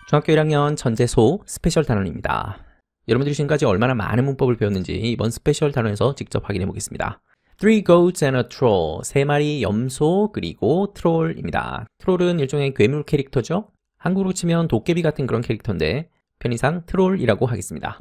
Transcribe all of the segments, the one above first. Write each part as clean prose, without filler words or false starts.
중학교 1학년 전재소 스페셜 단원입니다. 여러분들이 지금까지 얼마나 많은 문법을 배웠는지 이번 스페셜 단원에서 직접 확인해 보겠습니다. Three goats and a troll. 3마리 염소 그리고 트롤입니다. 트롤은 일종의 괴물 캐릭터죠. 한국으로 치면 도깨비 같은 그런 캐릭터인데 편의상 트롤이라고 하겠습니다.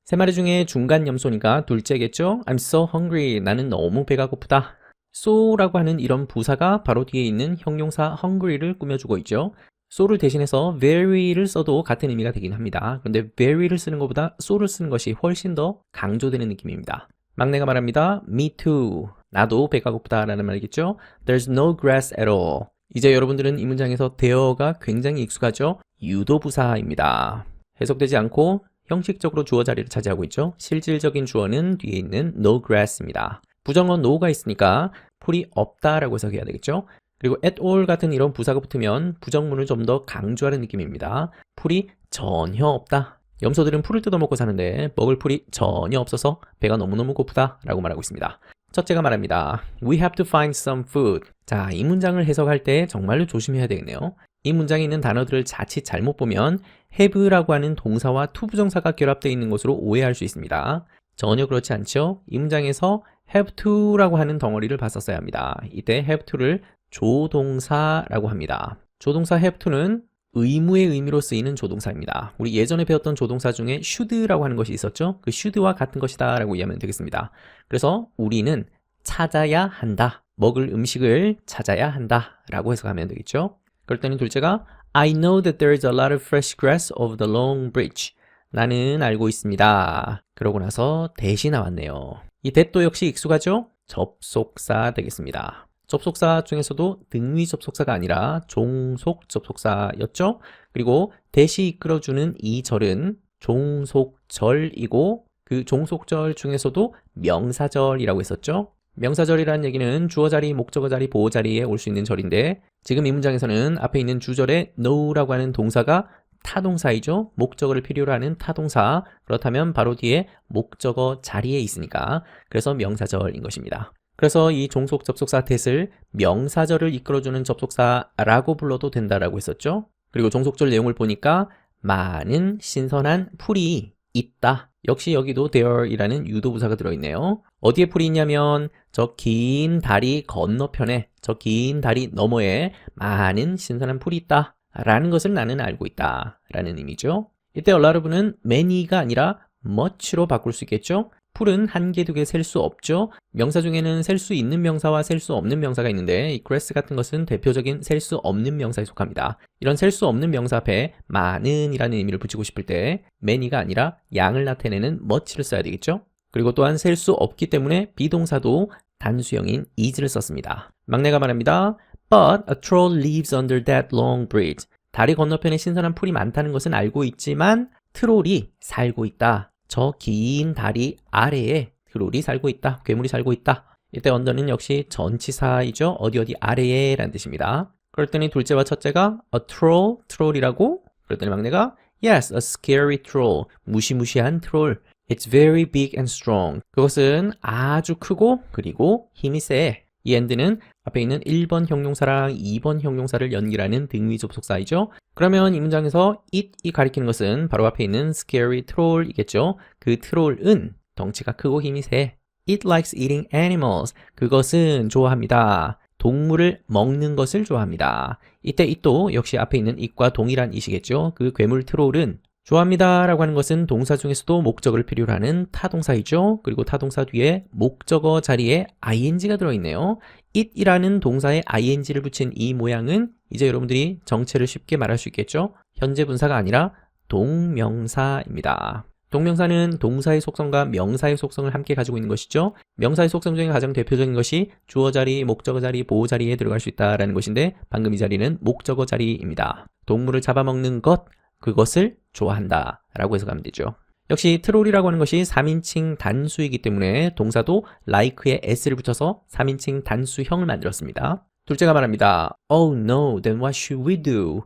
3마리 중에 중간 염소니까 둘째겠죠? I'm so hungry. 나는 너무 배가 고프다. so라고 하는 이런 부사가 바로 뒤에 있는 형용사 hungry를 꾸며주고 있죠. so를 대신해서 very를 써도 같은 의미가 되긴 합니다. 그런데 very를 쓰는 것보다 so를 쓰는 것이 훨씬 더 강조되는 느낌입니다. 막내가 말합니다. Me too. 나도 배가 고프다 라는 말이겠죠. There's no grass at all. 이제 여러분들은 이 문장에서 there가 굉장히 익숙하죠. 유도부사입니다. 해석되지 않고 형식적으로 주어 자리를 차지하고 있죠. 실질적인 주어는 뒤에 있는 no grass입니다. 부정어 no가 있으니까 풀이 없다라고 해석해야 되겠죠. 그리고 at all 같은 이런 부사가 붙으면 부정문을 좀 더 강조하는 느낌입니다. 풀이 전혀 없다. 염소들은 풀을 뜯어먹고 사는데 먹을 풀이 전혀 없어서 배가 너무너무 고프다 라고 말하고 있습니다. 첫째가 말합니다. We have to find some food. 자, 이 문장을 해석할 때 정말로 조심해야 되겠네요. 이 문장에 있는 단어들을 자칫 잘못 보면 have라고 하는 동사와 to 부정사가 결합되어 있는 것으로 오해할 수 있습니다. 전혀 그렇지 않죠? 이 문장에서 have to라고 하는 덩어리를 봤었어야 합니다. 이때 have to를 조동사라고 합니다. 조동사 have to는 의무의 의미로 쓰이는 조동사입니다. 우리 예전에 배웠던 조동사 중에 should라고 하는 것이 있었죠? 그 should와 같은 것이다 라고 이해하면 되겠습니다. 그래서 우리는 찾아야 한다. 먹을 음식을 찾아야 한다 라고 해석하면 되겠죠? 그럴 때는 둘째가 I know that there is a lot of fresh grass over the long bridge. 나는 알고 있습니다. 그러고 나서 that이 나왔네요. 이 that도 역시 익숙하죠? 접속사 되겠습니다. 접속사 중에서도 등위 접속사가 아니라 종속 접속사였죠? 그리고 that이 이끌어주는 이 절은 종속절이고 그 종속절 중에서도 명사절이라고 했었죠? 명사절이라는 얘기는 주어 자리, 목적어 자리, 보호 자리에 올 수 있는 절인데 지금 이 문장에서는 앞에 있는 주절에 know라고 하는 동사가 타동사이죠? 목적어를 필요로 하는 타동사. 그렇다면 바로 뒤에 목적어 자리에 있으니까 그래서 명사절인 것입니다. 그래서 이 종속 접속사 that을 명사절을 이끌어주는 접속사라고 불러도 된다라고 했었죠. 그리고 종속절 내용을 보니까 많은 신선한 풀이 있다. 역시 여기도 there이라는 유도부사가 들어있네요. 어디에 풀이 있냐면 저 긴 다리 건너편에, 저 긴 다리 너머에 많은 신선한 풀이 있다 라는 것을 나는 알고 있다 라는 의미죠. 이때 a lot of는 many가 아니라 much로 바꿀 수 있겠죠. 풀은 한 개, 두 개 셀 수 없죠. 명사 중에는 셀 수 있는 명사와 셀 수 없는 명사가 있는데 이 grass 같은 것은 대표적인 셀 수 없는 명사에 속합니다. 이런 셀 수 없는 명사 앞에 많은 이라는 의미를 붙이고 싶을 때 many가 아니라 양을 나타내는 much를 써야 되겠죠. 그리고 또한 셀 수 없기 때문에 비동사도 단수형인 is를 썼습니다. 막내가 말합니다. But a troll lives under that long bridge. 다리 건너편에 신선한 풀이 많다는 것은 알고 있지만 트롤이 살고 있다. 저 긴 다리 아래에 트롤이 살고 있다. 괴물이 살고 있다. 이때 언더는 역시 전치사이죠. 어디 아래에 라는 뜻입니다. 그랬더니 둘째와 첫째가 a troll, 트롤이라고. 그랬더니 막내가 yes, a scary troll. 무시무시한 트롤. It's very big and strong. 그것은 아주 크고 그리고 힘이 세. 이 and는 앞에 있는 1번 형용사랑 2번 형용사를 연결하는 등위 접속사이죠. 그러면 이 문장에서 it이 가리키는 것은 바로 앞에 있는 scary troll이겠죠. 그 트롤은 덩치가 크고 힘이 세. It likes eating animals. 그것은 좋아합니다. 동물을 먹는 것을 좋아합니다. 이때 it도 역시 앞에 있는 it과 동일한 it이겠죠. 그 괴물 트롤은 좋아합니다 라고 하는 것은 동사 중에서도 목적어를 필요로 하는 타동사이죠. 그리고 타동사 뒤에 목적어 자리에 ing가 들어있네요. it이라는 동사에 ing를 붙인 이 모양은 이제 여러분들이 정체를 쉽게 말할 수 있겠죠. 현재 분사가 아니라 동명사입니다. 동명사는 동사의 속성과 명사의 속성을 함께 가지고 있는 것이죠. 명사의 속성 중에 가장 대표적인 것이 주어 자리, 목적어 자리, 보호 자리에 들어갈 수 있다는 것인데 방금 이 자리는 목적어 자리입니다. 동물을 잡아먹는 것, 그것을 좋아한다 라고 해석하면 되죠. 역시 트롤이라고 하는 것이 3인칭 단수이기 때문에 동사도 like에 s를 붙여서 3인칭 단수형을 만들었습니다. 둘째가 말합니다. Oh no, then what should we do?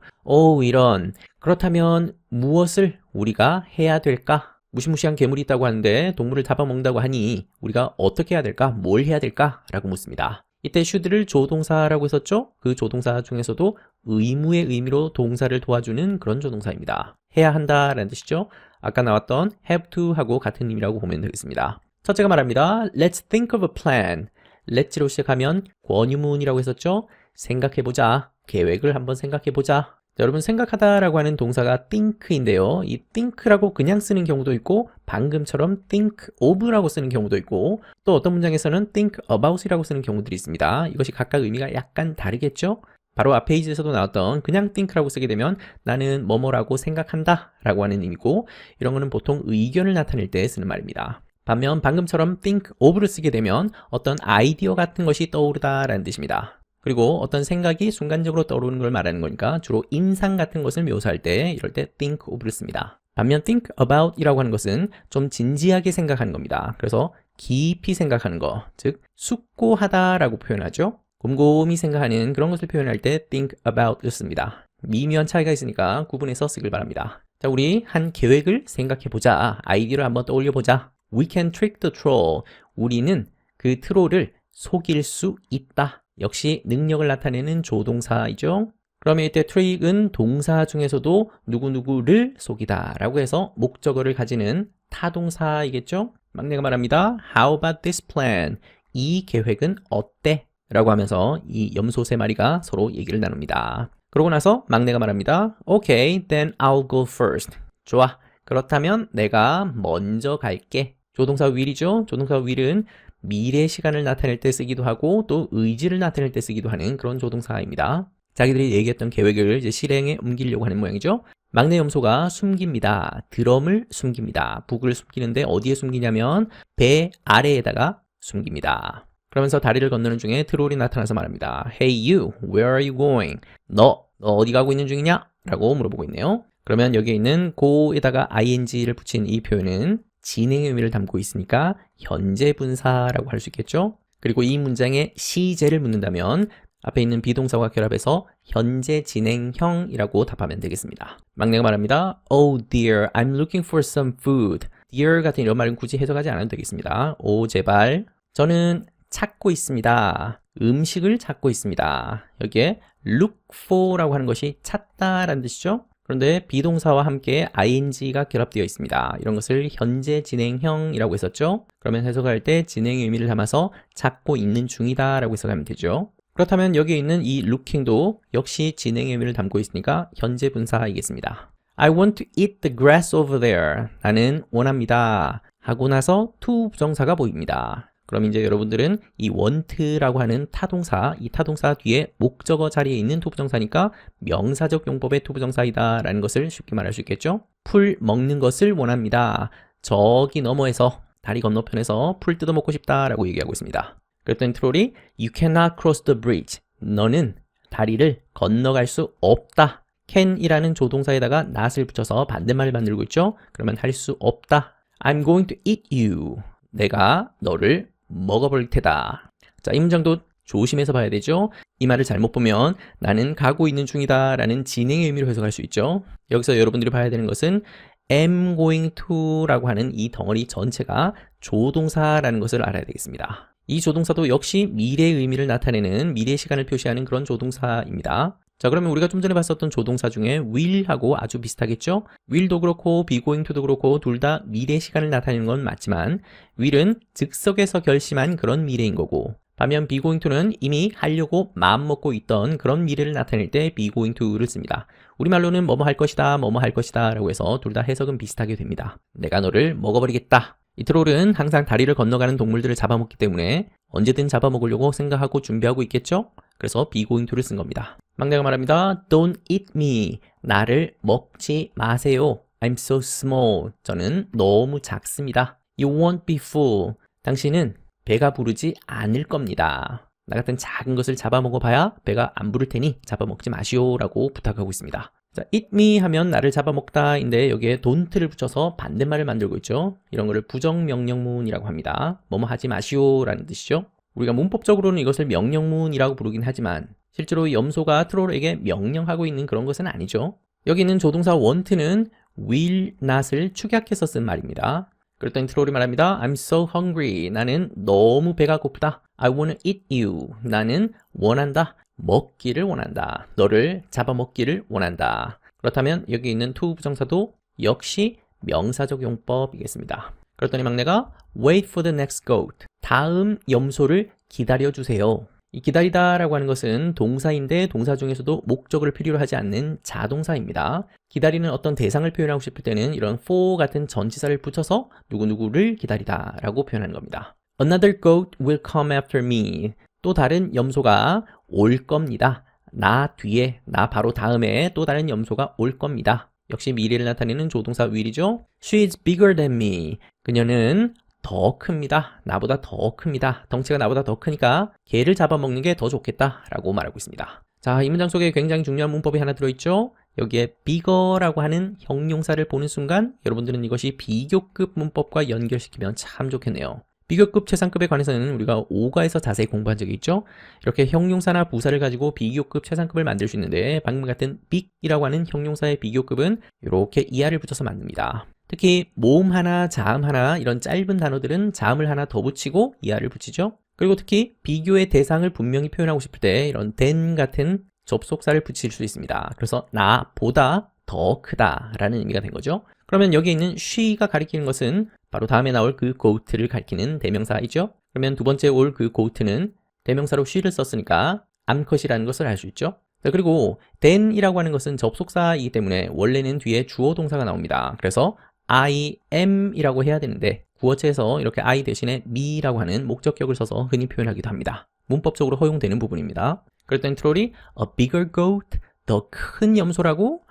이런. 그렇다면 무엇을 우리가 해야 될까? 무시무시한 괴물이 있다고 하는데 동물을 잡아먹는다고 하니 우리가 어떻게 해야 될까? 뭘 해야 될까? 라고 묻습니다. 이때 should를 조동사라고 했었죠? 그 조동사 중에서도 의무의 의미로 동사를 도와주는 그런 조동사입니다. 해야 한다 라는 뜻이죠. 아까 나왔던 have to 하고 같은 의미라고 보면 되겠습니다. 첫째가 말합니다. Let's think of a plan. let's로 시작하면 권유문이라고 했었죠? 생각해보자. 계획을 한번 생각해보자. 자, 여러분 생각하다라고 하는 동사가 think인데요. 이 think라고 그냥 쓰는 경우도 있고 방금처럼 think of라고 쓰는 경우도 있고 또 어떤 문장에서는 think about이라고 쓰는 경우들이 있습니다. 이것이 각각 의미가 약간 다르겠죠? 바로 앞 페이지에서도 나왔던 그냥 think라고 쓰게 되면 나는 뭐뭐라고 생각한다 라고 하는 의미고 이런 거는 보통 의견을 나타낼 때 쓰는 말입니다. 반면 방금처럼 think of를 쓰게 되면 어떤 아이디어 같은 것이 떠오르다 라는 뜻입니다. 그리고 어떤 생각이 순간적으로 떠오르는 걸 말하는 거니까 주로 인상 같은 것을 묘사할 때 이럴 때 think of를 씁니다. 반면 think about 이라고 하는 것은 좀 진지하게 생각하는 겁니다. 그래서 깊이 생각하는 거, 즉 숙고하다 라고 표현하죠. 곰곰이 생각하는 그런 것을 표현할 때 think about을 씁니다. 미묘한 차이가 있으니까 구분해서 쓰길 바랍니다. 자, 우리 한 계획을 생각해보자. 아이디어를 한번 떠올려보자. We can trick the troll. 우리는 그 트롤을 속일 수 있다. 역시 능력을 나타내는 조동사이죠. 그러면 이때 trick은 동사 중에서도 누구누구를 속이다 라고 해서 목적어를 가지는 타동사이겠죠. 막내가 말합니다. How about this plan? 이 계획은 어때? 라고 하면서 이 염소 세 마리가 서로 얘기를 나눕니다. 그러고 나서 막내가 말합니다. Okay, then I'll go first. 좋아. 그렇다면 내가 먼저 갈게. 조동사 will이죠. 조동사 will은 미래 시간을 나타낼 때 쓰기도 하고 또 의지를 나타낼 때 쓰기도 하는 그런 조동사입니다. 자기들이 얘기했던 계획을 이제 실행에 옮기려고 하는 모양이죠. 막내 염소가 숨깁니다. 드럼을 숨깁니다. 북을 숨기는데 어디에 숨기냐면 배 아래에다가 숨깁니다. 그러면서 다리를 건너는 중에 트롤이 나타나서 말합니다. Hey you, where are you going? 너 어디 가고 있는 중이냐? 라고 물어보고 있네요. 그러면 여기에 있는 go에다가 ing를 붙인 이 표현은 진행의 의미를 담고 있으니까 현재 분사라고 할 수 있겠죠. 그리고 이 문장에 시제를 묻는다면 앞에 있는 비동사와 결합해서 현재 진행형이라고 답하면 되겠습니다. 막내가 말합니다. Oh dear, I'm looking for some food. dear 같은 이런 말은 굳이 해석하지 않아도 되겠습니다. 오 제발 저는 찾고 있습니다. 음식을 찾고 있습니다. 여기에 look for라고 하는 것이 찾다라는 뜻이죠. 그런데 비동사와 함께 ing가 결합되어 있습니다. 이런 것을 현재 진행형이라고 했었죠. 그러면 해석할 때 진행의 의미를 담아서 찾고 있는 중이다 라고 해석하면 되죠. 그렇다면 여기에 있는 이 looking도 역시 진행의 의미를 담고 있으니까 현재 분사이겠습니다. I want to eat the grass over there. 나는 원합니다. 하고 나서 to 부정사가 보입니다. 그럼 이제 여러분들은 이 want라고 하는 타동사, 이 타동사 뒤에 목적어 자리에 있는 투부정사니까 명사적 용법의 투부정사이다 라는 것을 쉽게 말할 수 있겠죠. 풀 먹는 것을 원합니다. 저기 너머에서 다리 건너편에서 풀 뜯어먹고 싶다 라고 얘기하고 있습니다. 그랬더니 트롤이 You cannot cross the bridge. 너는 다리를 건너갈 수 없다. can이라는 조동사에다가 not을 붙여서 반대말을 만들고 있죠. 그러면 할 수 없다. I'm going to eat you. 내가 너를 먹어볼 테다. 자, 이 문장도 조심해서 봐야 되죠. 이 말을 잘못 보면 나는 가고 있는 중이다 라는 진행의 의미로 해석할 수 있죠. 여기서 여러분들이 봐야 되는 것은 am going to 라고 하는 이 덩어리 전체가 조동사라는 것을 알아야 되겠습니다. 이 조동사도 역시 미래의 의미를 나타내는 미래 시간을 표시하는 그런 조동사입니다. 자, 그러면 우리가 좀 전에 봤었던 조동사 중에 will하고 아주 비슷하겠죠? will도 그렇고 be going to도 그렇고 둘 다 미래 시간을 나타내는 건 맞지만 will은 즉석에서 결심한 그런 미래인 거고 반면 be going to는 이미 하려고 마음먹고 있던 그런 미래를 나타낼 때 be going to를 씁니다. 우리말로는 뭐뭐 할 것이다, 뭐뭐 할 것이다 라고 해서 둘 다 해석은 비슷하게 됩니다. 내가 너를 먹어버리겠다. 이 트롤은 항상 다리를 건너가는 동물들을 잡아먹기 때문에 언제든 잡아먹으려고 생각하고 준비하고 있겠죠? 그래서 be going to를 쓴 겁니다. 막내가 말합니다. Don't eat me. 나를 먹지 마세요. I'm so small. 저는 너무 작습니다. You won't be full. 당신은 배가 부르지 않을 겁니다. 나 같은 작은 것을 잡아먹어봐야 배가 안 부를 테니 잡아먹지 마시오 라고 부탁하고 있습니다. 자, eat me 하면 나를 잡아먹다 인데 여기에 don't를 붙여서 반대말을 만들고 있죠. 이런 거를 부정명령문이라고 합니다. 뭐뭐 하지 마시오 라는 뜻이죠. 우리가 문법적으로는 이것을 명령문이라고 부르긴 하지만 실제로 염소가 트롤에게 명령하고 있는 그런 것은 아니죠. 여기 있는 조동사 want는 will not을 축약해서 쓴 말입니다. 그랬더니 트롤이 말합니다. I'm so hungry. 나는 너무 배가 고프다. I wanna eat you. 나는 원한다. 먹기를 원한다. 너를 잡아먹기를 원한다. 그렇다면 여기 있는 to 부정사도 역시 명사적 용법이겠습니다. 그랬더니 막내가 wait for the next goat. 다음 염소를 기다려주세요. 이 기다리다 라고 하는 것은 동사인데 동사 중에서도 목적을 필요로 하지 않는 자동사입니다. 기다리는 어떤 대상을 표현하고 싶을 때는 이런 for 같은 전치사를 붙여서 누구누구를 기다리다 라고 표현하는 겁니다. Another goat will come after me. 또 다른 염소가 올 겁니다. 나 뒤에, 나 바로 다음에 또 다른 염소가 올 겁니다. 역시 미래를 나타내는 조동사 will이죠. She's bigger than me. 그녀는 더 큽니다. 나보다 더 큽니다. 덩치가 나보다 더 크니까 걔를 잡아먹는 게 더 좋겠다 라고 말하고 있습니다. 자, 이 문장 속에 굉장히 중요한 문법이 하나 들어있죠. 여기에 bigger라고 하는 형용사를 보는 순간 여러분들은 이것이 비교급 문법과 연결시키면 참 좋겠네요. 비교급, 최상급에 관해서는 우리가 5과에서 자세히 공부한 적이 있죠. 이렇게 형용사나 부사를 가지고 비교급, 최상급을 만들 수 있는데 방금 같은 big이라고 하는 형용사의 비교급은 이렇게 이하를 붙여서 만듭니다. 특히 모음 하나, 자음 하나 이런 짧은 단어들은 자음을 하나 더 붙이고 이하를 붙이죠. 그리고 특히 비교의 대상을 분명히 표현하고 싶을 때 이런 than 같은 접속사를 붙일 수 있습니다. 그래서 나보다 더 크다 라는 의미가 된 거죠. 그러면 여기에 있는 she가 가리키는 것은 바로 다음에 나올 그 goat를 가리키는 대명사이죠. 그러면 두 번째 올 그 goat는 대명사로 she를 썼으니까 암컷이라는 것을 알 수 있죠. 자, 그리고 then이라고 하는 것은 접속사이기 때문에 원래는 뒤에 주어 동사가 나옵니다. 그래서 I am 이라고 해야 되는데 구어체에서 이렇게 I 대신에 me라고 하는 목적격을 써서 흔히 표현하기도 합니다. 문법적으로 허용되는 부분입니다. 그랬더니 트롤이 a bigger goat, 더 큰 염소라고?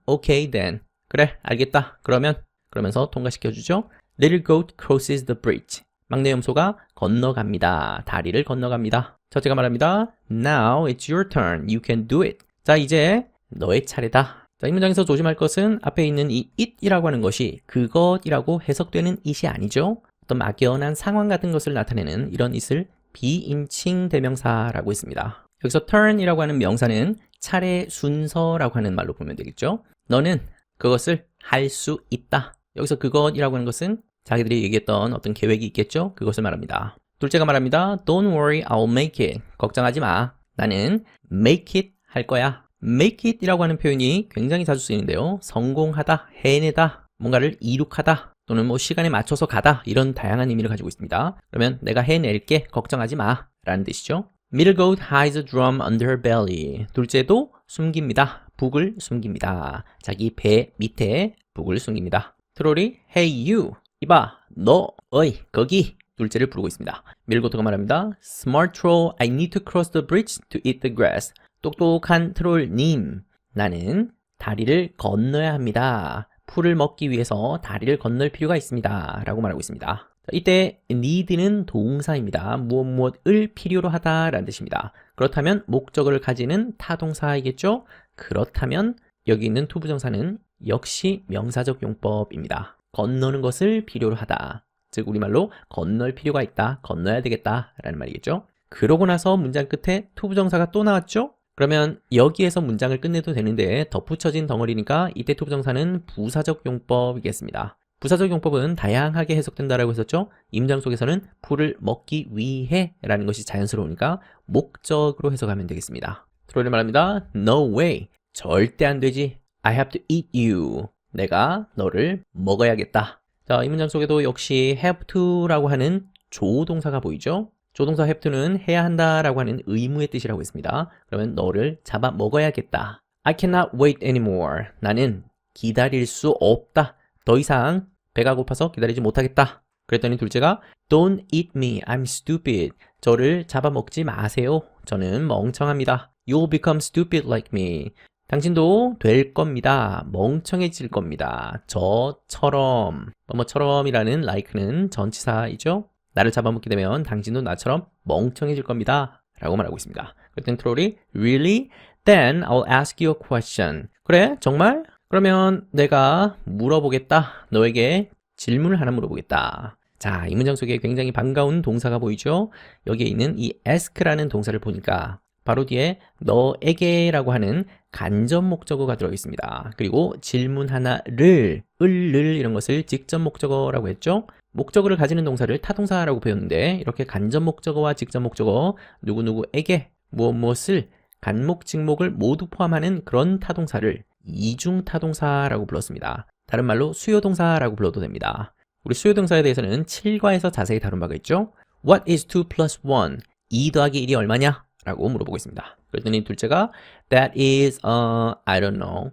Okay then. 그래, 알겠다. 그러면서 통과시켜주죠. Little goat crosses the bridge. 막내 염소가 건너갑니다. 다리를 건너갑니다. 첫째가 말합니다. Now it's your turn. You can do it. 자, 이제 너의 차례다. 자, 이 문장에서 조심할 것은 앞에 있는 이 it이라고 하는 것이 그것이라고 해석되는 it이 아니죠. 어떤 막연한 상황 같은 것을 나타내는 이런 it을 비인칭 대명사라고 했습니다. 여기서 turn이라고 하는 명사는 차례 순서라고 하는 말로 보면 되겠죠. 너는 그것을 할 수 있다. 여기서 그것이라고 하는 것은 자기들이 얘기했던 어떤 계획이 있겠죠? 그것을 말합니다. 둘째가 말합니다. Don't worry, I'll make it. 걱정하지 마. 나는 make it 할 거야. make it 이라고 하는 표현이 굉장히 자주 쓰이는데요. 성공하다, 해내다, 뭔가를 이룩하다, 또는 뭐 시간에 맞춰서 가다 이런 다양한 의미를 가지고 있습니다. 그러면 내가 해낼게, 걱정하지 마 라는 뜻이죠. Middle goat hides a drum under her belly. 둘째도 숨깁니다. 북을 숨깁니다. 자기 배 밑에 북을 숨깁니다. 트롤이 Hey you, 이봐, 너, 어이, 거기 둘째를 부르고 있습니다. 밀고트가 말합니다. Smart troll, I need to cross the bridge to eat the grass. 똑똑한 트롤님, 나는 다리를 건너야 합니다. 풀을 먹기 위해서 다리를 건널 필요가 있습니다. 라고 말하고 있습니다. 이때 need는 동사입니다. 무엇을 필요로 하다 라는 뜻입니다. 그렇다면 목적어를 가지는 타동사이겠죠? 그렇다면 여기 있는 to 부정사는 역시 명사적 용법입니다. 건너는 것을 필요로 하다. 즉 우리말로 건널 필요가 있다, 건너야 되겠다 라는 말이겠죠. 그러고 나서 문장 끝에 to 부정사가 또 나왔죠? 그러면 여기에서 문장을 끝내도 되는데 덧붙여진 덩어리니까 이때 to 부정사는 부사적 용법이겠습니다. 부사적 용법은 다양하게 해석된다라고 했었죠. 이 문장 속에서는 풀을 먹기 위해 라는 것이 자연스러우니까 목적으로 해석하면 되겠습니다. 트롤이 말합니다. No way. 절대 안 되지. I have to eat you. 내가 너를 먹어야겠다. 자, 이 문장 속에도 역시 have to라고 하는 조동사가 보이죠? 조동사 have to는 해야 한다라고 하는 의무의 뜻이라고 했습니다. 그러면 너를 잡아 먹어야겠다. I cannot wait anymore. 나는 기다릴 수 없다. 더 이상 배가 고파서 기다리지 못하겠다. 그랬더니 둘째가 Don't eat me. I'm stupid. 저를 잡아먹지 마세요. 저는 멍청합니다. You'll become stupid like me. 당신도 될 겁니다. 멍청해질 겁니다. 저처럼. 뭐처럼이라는 like는 전치사이죠. 나를 잡아먹게 되면 당신도 나처럼 멍청해질 겁니다. 라고 말하고 있습니다. 그랬더니 트롤이 Really? Then I'll ask you a question. 그래? 정말? 그러면 내가 물어보겠다. 너에게 질문을 하나 물어보겠다. 자, 이 문장 속에 굉장히 반가운 동사가 보이죠? 여기에 있는 이 ask라는 동사를 보니까 바로 뒤에 너에게라고 하는 간접 목적어가 들어있습니다. 그리고 질문 하나를, 을를 이런 것을 직접 목적어라고 했죠. 목적어를 가지는 동사를 타동사라고 배웠는데 이렇게 간접 목적어와 직접 목적어, 누구누구에게 무엇무엇을 간목, 직목을 모두 포함하는 그런 타동사를 이중 타동사라고 불렀습니다. 다른 말로 수요동사라고 불러도 됩니다. 우리 수요동사에 대해서는 7과에서 자세히 다룬 바가 있죠. What is 2 plus 1? 2 더하기 1이 얼마냐? 라고 물어보고 있습니다. 그랬더니 둘째가 That is, I don't know.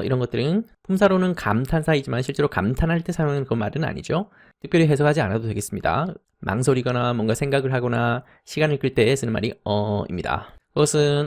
이런 것들은 품사로는 감탄사이지만 실제로 감탄할 때 사용하는 그런 말은 아니죠. 특별히 해석하지 않아도 되겠습니다. 망설이거나 뭔가 생각을 하거나 시간을 끌 때 쓰는 말이 입니다. 그것은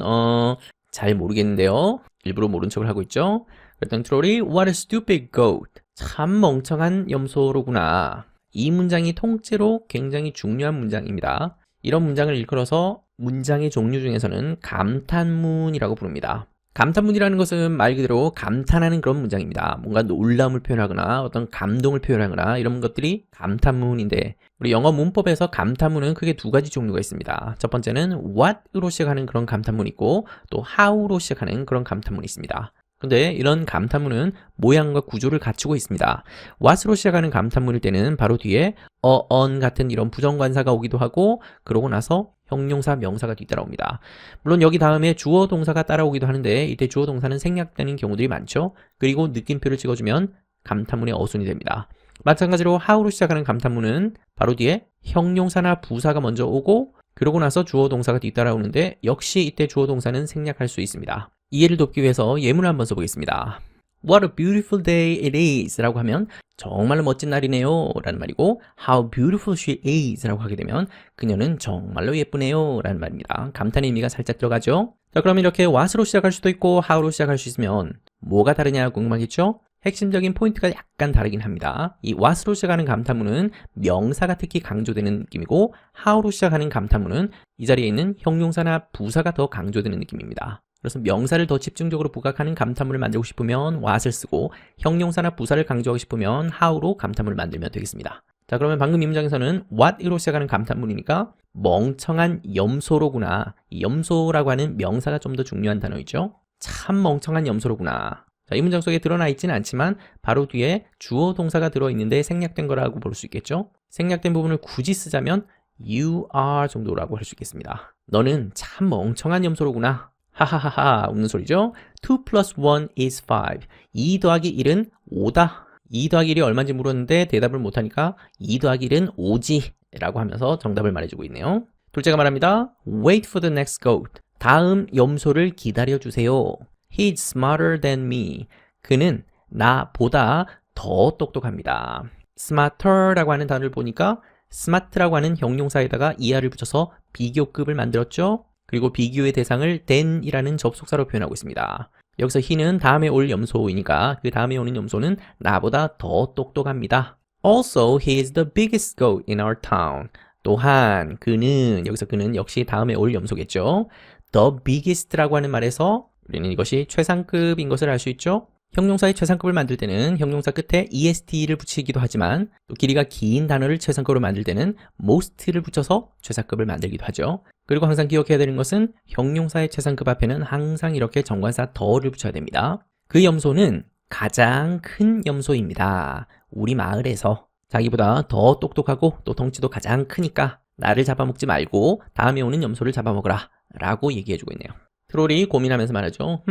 잘 모르겠는데요. 일부러 모른 척을 하고 있죠. 그랬더니 트롤이 What a stupid goat. 참 멍청한 염소로구나. 이 문장이 통째로 굉장히 중요한 문장입니다. 이런 문장을 일컬어서 문장의 종류 중에서는 감탄문이라고 부릅니다. 감탄문이라는 것은 말 그대로 감탄하는 그런 문장입니다. 뭔가 놀라움을 표현하거나 어떤 감동을 표현하거나 이런 것들이 감탄문인데 우리 영어 문법에서 감탄문은 크게 두 가지 종류가 있습니다. 첫 번째는 what으로 시작하는 그런 감탄문이 있고 또 how로 시작하는 그런 감탄문이 있습니다. 근데 이런 감탄문은 모양과 구조를 갖추고 있습니다. what으로 시작하는 감탄문일 때는 바로 뒤에 on 같은 이런 부정관사가 오기도 하고 그러고 나서 형용사, 명사가 뒤따라옵니다. 물론 여기 다음에 주어, 동사가 따라오기도 하는데 이때 주어, 동사는 생략되는 경우들이 많죠. 그리고 느낌표를 찍어주면 감탄문의 어순이 됩니다. 마찬가지로 how로 시작하는 감탄문은 바로 뒤에 형용사나 부사가 먼저 오고 그러고 나서 주어, 동사가 뒤따라오는데 역시 이때 주어, 동사는 생략할 수 있습니다. 이해를 돕기 위해서 예문을 한번 써보겠습니다. What a beautiful day it is 라고 하면 정말로 멋진 날이네요 라는 말이고 How beautiful she is 라고 하게 되면 그녀는 정말로 예쁘네요 라는 말입니다. 감탄의 의미가 살짝 들어가죠. 자, 그럼 이렇게 what으로 시작할 수도 있고 how로 시작할 수 있으면 뭐가 다르냐 궁금하겠죠? 핵심적인 포인트가 약간 다르긴 합니다. 이 what으로 시작하는 감탄문은 명사가 특히 강조되는 느낌이고 how로 시작하는 감탄문은 이 자리에 있는 형용사나 부사가 더 강조되는 느낌입니다. 그래서 명사를 더 집중적으로 부각하는 감탄문을 만들고 싶으면 what을 쓰고 형용사나 부사를 강조하고 싶으면 how로 감탄문을 만들면 되겠습니다. 자, 그러면 방금 이 문장에서는 what으로 시작하는 감탄문이니까 멍청한 염소로구나. 이 염소라고 하는 명사가 좀 더 중요한 단어이죠. 참 멍청한 염소로구나. 자, 이 문장 속에 드러나 있지는 않지만 바로 뒤에 주어 동사가 들어있는데 생략된 거라고 볼 수 있겠죠. 생략된 부분을 굳이 쓰자면 you are 정도라고 할 수 있겠습니다. 너는 참 멍청한 염소로구나. 하하하하 웃는 소리죠. 2 plus 1 is 5. 2 더하기 1은 5다. 2 더하기 1이 얼마인지 물었는데 대답을 못하니까 2 더하기 1은 5지 라고 하면서 정답을 말해주고 있네요. 둘째가 말합니다. Wait for the next goat. 다음 염소를 기다려주세요. He's smarter than me. 그는 나보다 더 똑똑합니다. smarter라고 하는 단어를 보니까 smart라고 하는 형용사에다가 er를 붙여서 비교급을 만들었죠. 그리고 비교의 대상을 than이라는 접속사로 표현하고 있습니다. 여기서 he는 다음에 올 염소이니까 그 다음에 오는 염소는 나보다 더 똑똑합니다. Also, he is the biggest goat in our town. 또한 그는, 여기서 그는 역시 다음에 올 염소겠죠. The biggest라고 하는 말에서 우리는 이것이 최상급인 것을 알 수 있죠. 형용사의 최상급을 만들 때는 형용사 끝에 est를 붙이기도 하지만 또 길이가 긴 단어를 최상급으로 만들 때는 most를 붙여서 최상급을 만들기도 하죠. 그리고 항상 기억해야 되는 것은 형용사의 최상급 앞에는 항상 이렇게 정관사 더를 붙여야 됩니다. 그 염소는 가장 큰 염소입니다. 우리 마을에서 자기보다 더 똑똑하고 또 덩치도 가장 크니까 나를 잡아먹지 말고 다음에 오는 염소를 잡아먹으라 라고 얘기해주고 있네요. 트롤이 고민하면서 말하죠.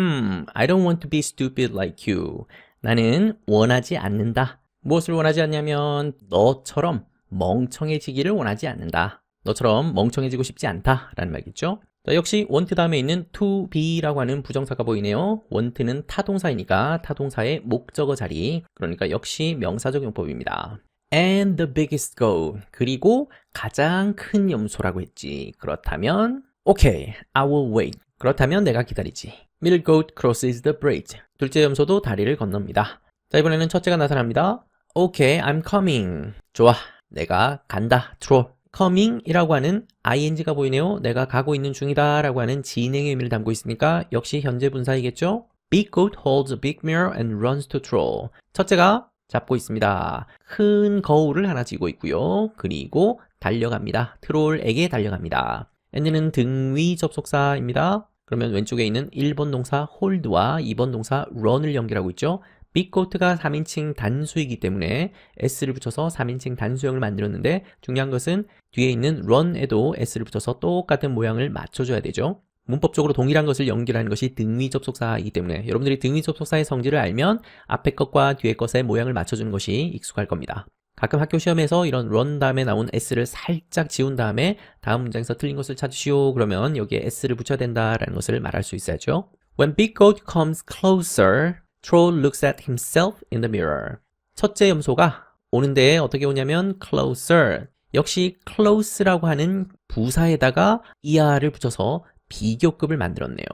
I don't want to be stupid like you. 나는 원하지 않는다. 무엇을 원하지 않냐면 너처럼 멍청해지기를 원하지 않는다. 너처럼 멍청해지고 싶지 않다 라는 말이겠죠. 자, 역시 want 다음에 있는 to be라고 하는 부정사가 보이네요. want는 타동사이니까 타동사의 목적어 자리. 그러니까 역시 명사적 용법입니다. And the biggest goat. 그리고 가장 큰 염소라고 했지. 그렇다면 Okay, I will wait. 그렇다면 내가 기다리지. Middle goat crosses the bridge. 둘째 염소도 다리를 건넙니다. 자, 이번에는 첫째가 나타납니다. Okay, I'm coming. 좋아, 내가 간다. True. coming이라고 하는 ing가 보이네요. 내가 가고 있는 중이다 라고 하는 진행의 의미를 담고 있으니까 역시 현재 분사이겠죠. Big goat holds a big mirror and runs to troll. 첫째가 잡고 있습니다. 큰 거울을 하나 쥐고 있고요. 그리고 달려갑니다. 트롤에게 달려갑니다. and는 등위 접속사입니다. 그러면 왼쪽에 있는 1번 동사 hold와 2번 동사 run을 연결하고 있죠. 빅고트가 3인칭 단수이기 때문에 s를 붙여서 3인칭 단수형을 만들었는데 중요한 것은 뒤에 있는 run에도 s를 붙여서 똑같은 모양을 맞춰줘야 되죠. 문법적으로 동일한 것을 연결하는 것이 등위 접속사이기 때문에 여러분들이 등위 접속사의 성질을 알면 앞에 것과 뒤에 것의 모양을 맞춰주는 것이 익숙할 겁니다. 가끔 학교 시험에서 이런 run 다음에 나온 s를 살짝 지운 다음에 다음 문장에서 틀린 것을 찾으시오 그러면 여기에 s를 붙여야 된다라는 것을 말할 수 있어야죠. When Big Goat comes closer, Troll looks at himself in the mirror. 첫째 염소가 오는데 어떻게 오냐면 closer. 역시 close라고 하는 부사에다가 er를 붙여서 비교급을 만들었네요.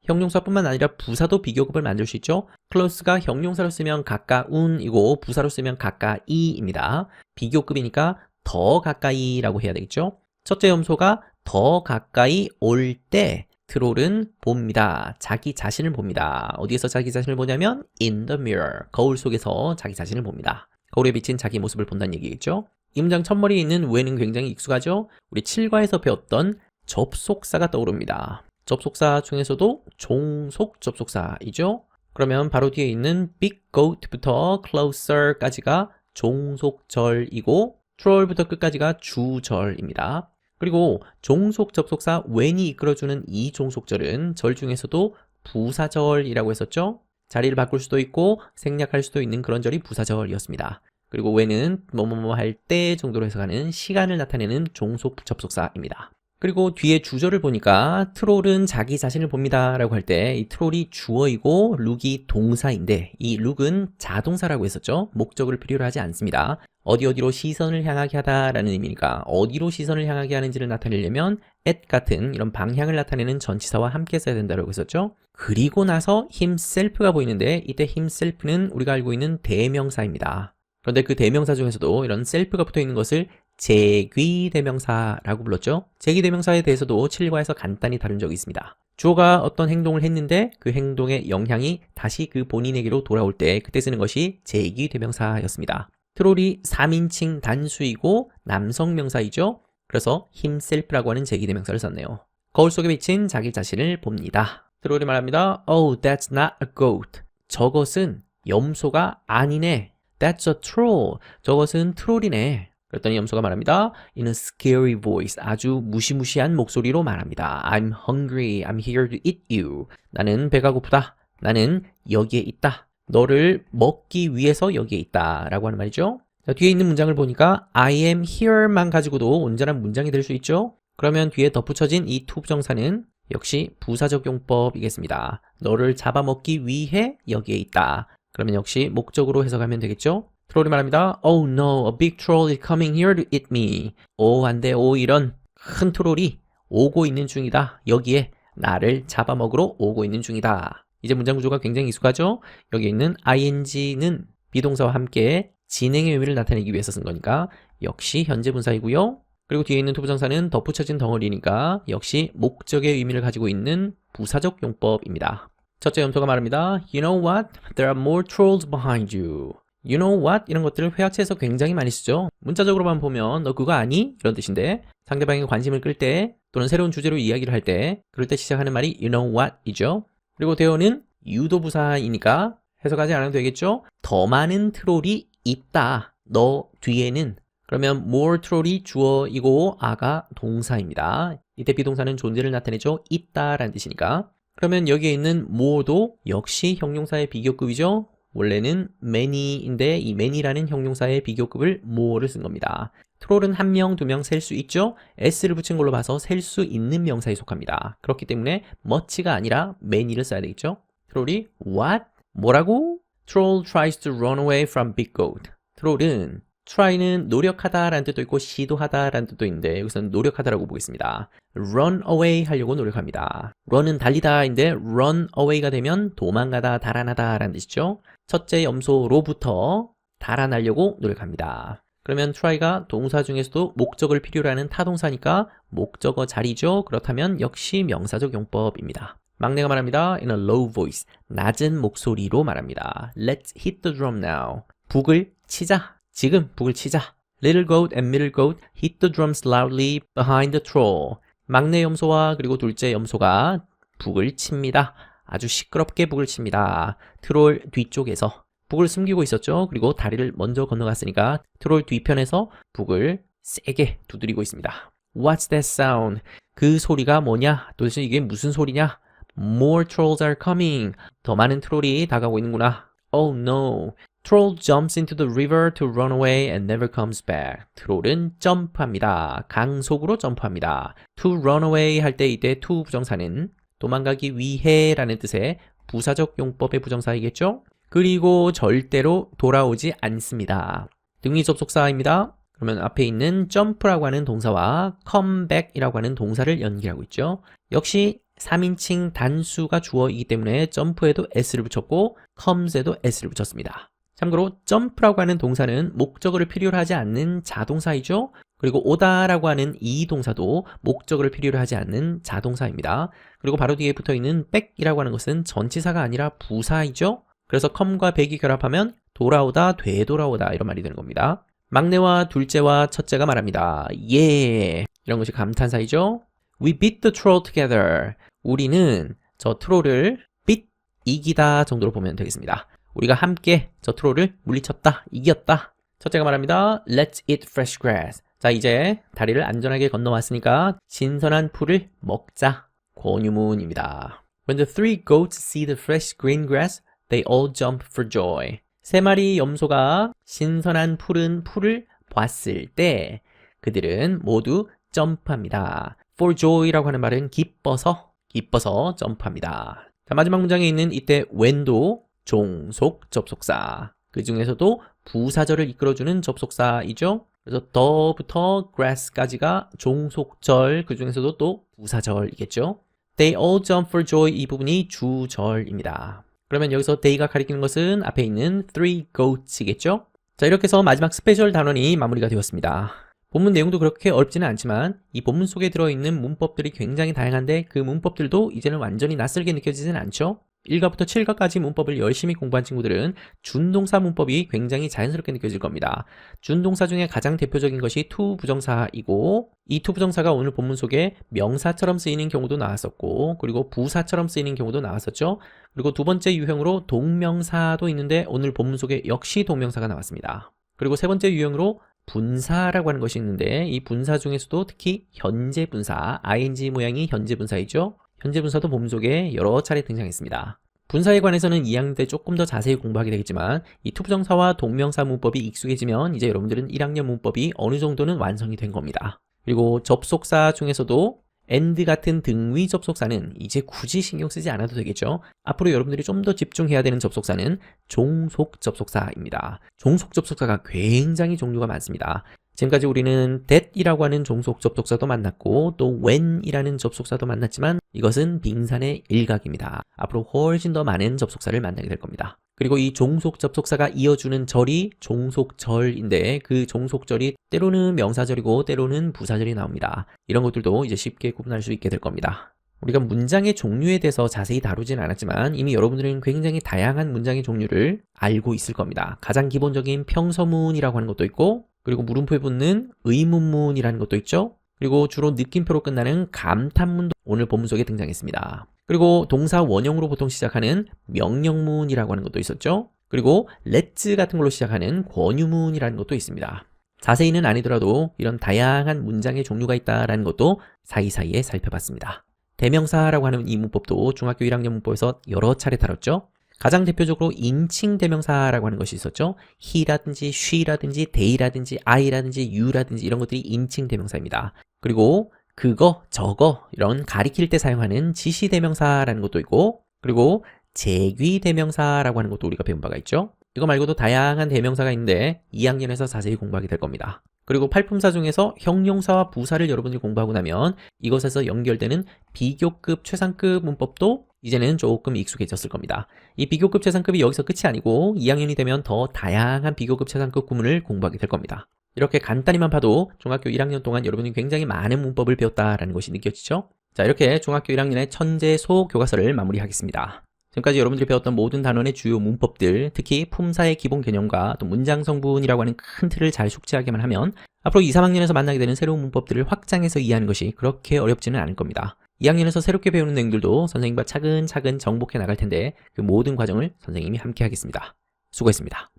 형용사뿐만 아니라 부사도 비교급을 만들 수 있죠. close가 형용사로 쓰면 가까운이고 부사로 쓰면 가까이입니다. 비교급이니까 더 가까이라고 해야 되겠죠. 첫째 염소가 더 가까이 올 때 트롤은 봅니다. 자기 자신을 봅니다. 어디에서 자기 자신을 보냐면 in the mirror. 거울 속에서 자기 자신을 봅니다. 거울에 비친 자기 모습을 본다는 얘기겠죠. 이 문장 첫머리에 있는 when은 굉장히 익숙하죠. 우리 7과에서 배웠던 접속사가 떠오릅니다. 접속사 중에서도 종속 접속사이죠. 그러면 바로 뒤에 있는 big goat부터 closer까지가 종속절이고 troll부터 끝까지가 주절입니다. 그리고 종속 접속사 when이 이끌어주는 이 종속절은 절 중에서도 부사절이라고 했었죠. 자리를 바꿀 수도 있고 생략할 수도 있는 그런 절이 부사절이었습니다. 그리고 when은 뭐뭐뭐 할 때 정도로 해석하는 시간을 나타내는 종속 접속사입니다. 그리고 뒤에 주절을 보니까 트롤은 자기 자신을 봅니다 라고 할 때 이 트롤이 주어이고 룩이 동사인데 이 룩은 자동사라고 했었죠. 목적을 필요로 하지 않습니다. 어디로 시선을 향하게 하다라는 의미니까 어디로 시선을 향하게 하는지를 나타내려면 at 같은 이런 방향을 나타내는 전치사와 함께 써야 된다고 했었죠. 그리고 나서 himself가 보이는데 이때 himself는 우리가 알고 있는 대명사입니다. 그런데 그 대명사 중에서도 이런 self가 붙어 있는 것을 제귀대명사라고 불렀죠. 제귀대명사에 대해서도 7과에서 간단히 다룬 적이 있습니다. 주어가 어떤 행동을 했는데 그 행동의 영향이 다시 그 본인에게로 돌아올 때 그때 쓰는 것이 제귀대명사였습니다. 트롤이 3인칭 단수이고 남성 명사이죠. 그래서 himself라고 하는 제귀대명사를 썼네요. 거울 속에 비친 자기 자신을 봅니다. 트롤이 말합니다. Oh, that's not a goat. 저것은 염소가 아니네. That's a troll. 저것은 트롤이네. 그랬더니 염소가 말합니다. In a scary voice. 아주 무시무시한 목소리로 말합니다. I'm hungry. I'm here to eat you. 나는 배가 고프다. 나는 여기에 있다. 너를 먹기 위해서 여기에 있다. 라고 하는 말이죠. 자, 뒤에 있는 문장을 보니까 I am here만 가지고도 온전한 문장이 될 수 있죠. 그러면 뒤에 덧붙여진 이 to 부정사는 역시 부사적 용법이겠습니다. 너를 잡아먹기 위해 여기에 있다. 그러면 역시 목적으로 해석하면 되겠죠. 트롤이 말합니다. Oh no, a big troll is coming here to eat me. 오, 안 돼. 오, 이런 큰 트롤이 오고 있는 중이다. 여기에 나를 잡아먹으러 오고 있는 중이다. 이제 문장 구조가 굉장히 익숙하죠? 여기 있는 ing는 비동사와 함께 진행의 의미를 나타내기 위해서 쓴 거니까 역시 현재 분사이고요. 그리고 뒤에 있는 투부정사는 덧붙여진 덩어리니까 역시 목적의 의미를 가지고 있는 부사적 용법입니다. 첫째 염소가 말합니다. You know what? There are more trolls behind you. You know what? 이런 것들을 회화체에서 굉장히 많이 쓰죠. 문자적으로만 보면 너 그거 아니? 이런 뜻인데 상대방의 관심을 끌 때 또는 새로운 주제로 이야기를 할 때 그럴 때 시작하는 말이 You know what? 이죠. 그리고 대어는 유도부사이니까 해석하지 않아도 되겠죠. 더 많은 트롤이 있다. 너 뒤에는. 그러면 more 트롤이 주어이고 a가 동사입니다. 이때 비동사는 존재를 나타내죠. 있다라는 뜻이니까. 그러면 여기에 있는 more도 역시 형용사의 비교급이죠. 원래는 many인데 이 many라는 형용사의 비교급을 more를 쓴 겁니다. 트롤은 한 명, 두 명 셀 수 있죠? s를 붙인 걸로 봐서 셀 수 있는 명사에 속합니다. 그렇기 때문에 much가 아니라 many를 써야 되겠죠? 트롤이 what? 뭐라고? Troll tries to run away from big goat. 트롤은 try는 노력하다 라는 뜻도 있고 시도하다 라는 뜻도 있는데 여기서는 노력하다라고 보겠습니다. run away 하려고 노력합니다. run은 달리다인데 run away가 되면 도망가다, 달아나다 라는 뜻이죠. 첫째 염소로부터 달아나려고 노력합니다. 그러면 try가 동사 중에서도 목적을 필요로 하는 타동사니까 목적어 자리죠. 그렇다면 역시 명사적 용법입니다. 막내가 말합니다. In a low voice. 낮은 목소리로 말합니다. Let's hit the drum now. 북을 치자. 지금 북을 치자. Little goat and middle goat hit the drums loudly behind the troll. 막내 염소와 그리고 둘째 염소가 북을 칩니다. 아주 시끄럽게 북을 칩니다. 트롤 뒤쪽에서 북을 숨기고 있었죠. 그리고 다리를 먼저 건너갔으니까 트롤 뒤편에서 북을 세게 두드리고 있습니다. What's that sound? 그 소리가 뭐냐? 도대체 이게 무슨 소리냐? More trolls are coming. 더 많은 트롤이 다가오고 있는구나. Oh no. Troll jumps into the river to run away and never comes back. 트롤은 점프합니다. 강속으로 점프합니다. To run away 할 때 이때 to 부정사는 도망가기 위해 라는 뜻의 부사적 용법의 부정사이겠죠? 그리고 절대로 돌아오지 않습니다. 등위 접속사입니다. 그러면 앞에 있는 jump라고 하는 동사와 come back이라고 하는 동사를 연결하고 있죠. 역시 3인칭 단수가 주어이기 때문에 jump에도 s를 붙였고 comes에도 s를 붙였습니다. 참고로 jump라고 하는 동사는 목적어를 필요로 하지 않는 자동사이죠. 그리고 오다라고 하는 이 동사도 목적어를 필요로 하지 않는 자동사입니다. 그리고 바로 뒤에 붙어있는 back이라고 하는 것은 전치사가 아니라 부사이죠. 그래서 come과 back이 결합하면 돌아오다, 되돌아오다 이런 말이 되는 겁니다. 막내와 둘째와 첫째가 말합니다. 예! 이런 것이 감탄사이죠. We beat the troll together. 우리는 저 트롤을 beat, 이기다 정도로 보면 되겠습니다. 우리가 함께 저 트롤을 물리쳤다, 이겼다. 첫째가 말합니다. Let's eat fresh grass. 자, 이제 다리를 안전하게 건너왔으니까 신선한 풀을 먹자. 권유문입니다. When the three goats see the fresh green grass, they all jump for joy. 세 마리 염소가 신선한 푸른 풀을 봤을 때 그들은 모두 점프합니다. For joy라고 하는 말은 기뻐서 점프합니다. 자, 마지막 문장에 있는 이때 when도 종속 접속사. 그 중에서도 부사절을 이끌어주는 접속사이죠. 그래서 더부터 grass까지가 종속절, 그 중에서도 또 부사절이겠죠. They all jump for joy 이 부분이 주절입니다. 그러면 여기서 they가 가리키는 것은 앞에 있는 three goats이겠죠? 자, 이렇게 해서 마지막 스페셜 단원이 마무리가 되었습니다. 본문 내용도 그렇게 어렵지는 않지만 이 본문 속에 들어있는 문법들이 굉장히 다양한데 그 문법들도 이제는 완전히 낯설게 느껴지진 않죠? 1가부터 7가까지 문법을 열심히 공부한 친구들은 준동사 문법이 굉장히 자연스럽게 느껴질 겁니다. 준동사 중에 가장 대표적인 것이 to 부정사이고 이 to 부정사가 오늘 본문 속에 명사처럼 쓰이는 경우도 나왔었고 그리고 부사처럼 쓰이는 경우도 나왔었죠. 그리고 두 번째 유형으로 동명사도 있는데 오늘 본문 속에 역시 동명사가 나왔습니다. 그리고 세 번째 유형으로 분사라고 하는 것이 있는데 이 분사 중에서도 특히 현재 분사, ing 모양이 현재 분사이죠. 현재 분사도 본문 속에 여러 차례 등장했습니다. 분사에 관해서는 2학년 때 조금 더 자세히 공부하게 되겠지만 이 투부정사와 동명사 문법이 익숙해지면 이제 여러분들은 1학년 문법이 어느 정도는 완성이 된 겁니다. 그리고 접속사 중에서도 and 같은 등위 접속사는 이제 굳이 신경 쓰지 않아도 되겠죠. 앞으로 여러분들이 좀 더 집중해야 되는 접속사는 종속 접속사입니다. 종속 접속사가 굉장히 종류가 많습니다. 지금까지 우리는 that이라고 하는 종속 접속사도 만났고 또 when이라는 접속사도 만났지만 이것은 빙산의 일각입니다. 앞으로 훨씬 더 많은 접속사를 만나게 될 겁니다. 그리고 이 종속 접속사가 이어주는 절이 종속절인데 그 종속절이 때로는 명사절이고 때로는 부사절이 나옵니다. 이런 것들도 이제 쉽게 구분할 수 있게 될 겁니다. 우리가 문장의 종류에 대해서 자세히 다루진 않았지만 이미 여러분들은 굉장히 다양한 문장의 종류를 알고 있을 겁니다. 가장 기본적인 평서문이라고 하는 것도 있고 그리고 물음표에 붙는 의문문이라는 것도 있죠. 그리고 주로 느낌표로 끝나는 감탄문도 오늘 본문 속에 등장했습니다. 그리고 동사 원형으로 보통 시작하는 명령문이라고 하는 것도 있었죠. 그리고 let's 같은 걸로 시작하는 권유문이라는 것도 있습니다. 자세히는 아니더라도 이런 다양한 문장의 종류가 있다는 것도 사이사이에 살펴봤습니다. 대명사라고 하는 이 문법도 중학교 1학년 문법에서 여러 차례 다뤘죠. 가장 대표적으로 인칭 대명사라고 하는 것이 있었죠. he라든지 she라든지 they라든지 I라든지 you라든지 이런 것들이 인칭 대명사입니다. 그리고 그거, 저거 이런 가리킬 때 사용하는 지시 대명사라는 것도 있고 그리고 제귀 대명사라고 하는 것도 우리가 배운 바가 있죠. 이거 말고도 다양한 대명사가 있는데 2학년에서 자세히 공부하게 될 겁니다. 그리고 팔품사 중에서 형용사와 부사를 여러분들이 공부하고 나면 이것에서 연결되는 비교급, 최상급 문법도 이제는 조금 익숙해졌을 겁니다. 이 비교급, 최상급이 여기서 끝이 아니고 2학년이 되면 더 다양한 비교급, 최상급 구문을 공부하게 될 겁니다. 이렇게 간단히만 봐도 중학교 1학년 동안 여러분이 굉장히 많은 문법을 배웠다라는 것이 느껴지죠? 자, 이렇게 중학교 1학년의 천재소 교과서를 마무리하겠습니다. 지금까지 여러분들이 배웠던 모든 단원의 주요 문법들, 특히 품사의 기본 개념과 또 문장 성분이라고 하는 큰 틀을 잘 숙지하기만 하면 앞으로 2, 3학년에서 만나게 되는 새로운 문법들을 확장해서 이해하는 것이 그렇게 어렵지는 않을 겁니다. 2학년에서 새롭게 배우는 내용들도 선생님과 차근차근 정복해 나갈 텐데 그 모든 과정을 선생님이 함께 하겠습니다. 수고했습니다.